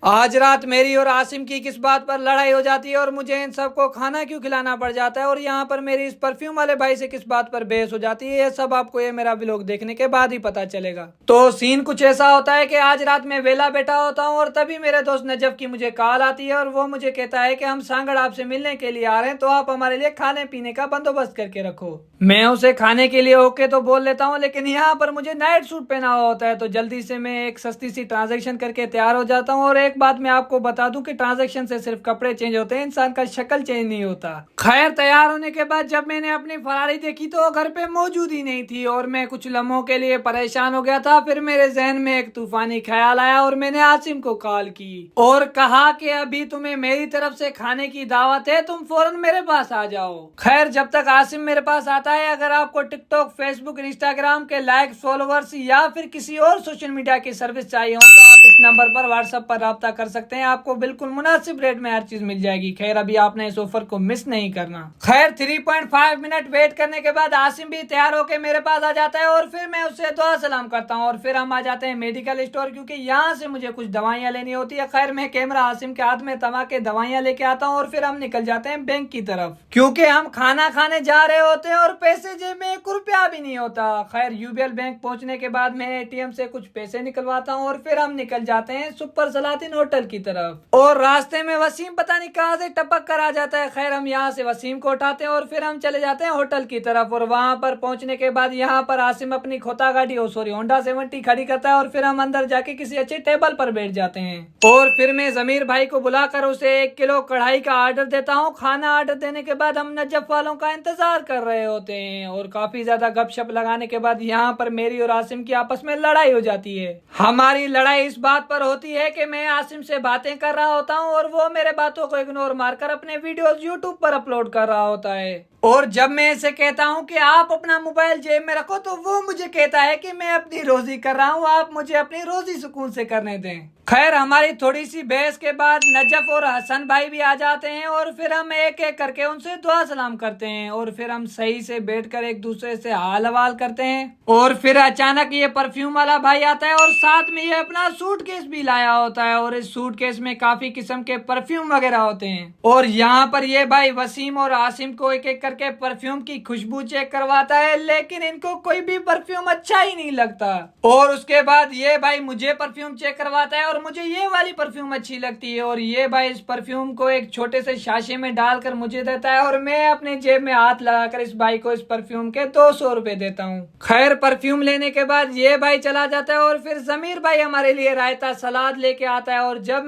आज रात मेरी और आसिम की किस बात पर लड़ाई हो जाती है और मुझे इन सबको खाना क्यों खिलाना पड़ जाता है और यहाँ पर मेरी इस परफ्यूम वाले भाई से किस बात पर बहस हो जाती है, ये सब आपको ये मेरा व्लॉग देखने के बाद ही पता चलेगा। तो सीन कुछ ऐसा होता है कि आज रात में वेला बैठा होता हूँ और तभी मेरे दोस्त नजफ की मुझे कॉल आती है और वो मुझे कहता है कि हम सांगड़ आपसे मिलने के लिए आ रहे हैं, तो आप हमारे लिए खाने पीने का बंदोबस्त करके रखो। मैं उसे खाने के लिए ओके तो बोल लेता हूँ, लेकिन यहाँ पर मुझे नाइट सूट पहना हुआ होता है, तो जल्दी से मैं एक सस्ती सी ट्रांजेक्शन करके तैयार हो जाता हूँ। और एक बात मैं आपको बता दूं कि ट्रांजैक्शन से सिर्फ कपड़े चेंज होते हैं, इंसान का शक्ल चेंज नहीं होता। खैर, तैयार होने के बाद जब मैंने अपनी फरारी देखी तो घर पे मौजूद ही नहीं थी और मैं कुछ लम्हों के लिए परेशान हो गया था। फिर मेरे जहन में एक तूफानी ख्याल आया और मैंने आसिम को कॉल की और कहा कि अभी तुम्हें मेरी तरफ से खाने की दावत है, तुम फौरन मेरे पास आ जाओ। खैर, जब तक आसिम मेरे पास आता है, अगर आपको टिकटॉक, फेसबुक, इंस्टाग्राम के लाइक, फॉलोवर्स या फिर किसी और सोशल मीडिया की सर्विस चाहिए हो तो आप इस नंबर पर व्हाट्सएप पर राब्ता कर सकते हैं। आपको बिल्कुल मुनासिब रेट में हर चीज मिल जाएगी। खैर, अभी आपने इस ऑफर को मिस नहीं करना। खैर, 3.5 मिनट वेट करने के बाद आसिम भी तैयार होकर मेरे पास आ जाता है और फिर मैं उससे दुआ सलाम करता हूँ और फिर हम आ जाते हैं मेडिकल स्टोर, क्योंकि यहाँ से मुझे कुछ दवाइयाँ लेनी होती है। खैर, मैं कैमरा आसिम के हाथ में थमा के दवाइयाँ लेके आता हूँ और फिर हम निकल जाते हैं बैंक की तरफ, क्योंकि हम खाना खाने जा रहे होते हैं और पैसे जेब में 1 रुपया भी नहीं होता। खैर, यूबीएल बैंक पहुंचने के बाद मैं एटीएम से कुछ पैसे निकलवाता हूँ और फिर हम निकल जाते हैं सुपर सलातीन होटल की तरफ। और रास्ते में वसीम पता नहीं कहां से टपक कर आ जाता है। खैर, हम यहाँ से वसीम को उठाते हैं और फिर हम चले जाते हैं होटल की तरफ। और वहां पर पहुंचने के बाद यहाँ पर आसिम अपनी खोता गाड़ी होंडा 70 खड़ी करता है और फिर हम अंदर जाके किसी अच्छे टेबल पर बैठ जाते हैं और फिर मैं जमीर भाई को बुलाकर उसे 1 किलो कढ़ाई का ऑर्डर देता हूँ। खाना ऑर्डर देने के बाद हम नजफ वालों का इंतजार कर रहे होते हैं और काफी ज्यादा गपशप लगाने के बाद यहाँ पर मेरी और आसिम की आपस में लड़ाई हो जाती है। हमारी लड़ाई इस बात पर होती है कि मैं आसिम से बातें कर रहा होता हूँ और वो मेरे बातों को इग्नोर मारकर अपने वीडियोस यूट्यूब पर अपलोड कर रहा होता है। और जब मैं इसे कहता हूँ कि आप अपना मोबाइल जेब में रखो तो वो मुझे कहता है कि मैं अपनी रोजी कर रहा हूँ, आप मुझे अपनी रोजी सुकून से करने दें। खैर, हमारी थोड़ी सी बहस के बाद नजफ और हसन भाई भी आ जाते हैं और फिर हम एक एक करके उनसे दुआ सलाम करते हैं और फिर हम सही से बैठकर एक दूसरे से हाल हवाल करते हैं। और फिर अचानक ये परफ्यूम वाला भाई आता है और साथ में ये अपना सूटकेस भी लाया होता है और इस सूटकेस में काफी किस्म के परफ्यूम वगैरह होते हैं। और यहाँ पर ये भाई वसीम और आसिम को एक एक करके परफ्यूम की खुशबू चेक करवाता है, लेकिन इनको कोई भी परफ्यूम अच्छा ही नहीं लगता। और उसके बाद ये भाई मुझे परफ्यूम चेक करवाता है और मुझे ये वाली परफ्यूम अच्छी लगती है और ये भाई इस परफ्यूम को एक छोटे से शाशे में डालकर मुझे देता है और मैं अपने जेब में हाथ लगाकर इस भाई को इस परफ्यूम के 200 रुपए देता हूँ। खैर, परफ्यूम लेने के बाद ये भाई चला जाता है और फिर जमीर भाई हमारे लिए रायता सलाद लेके आता है और जब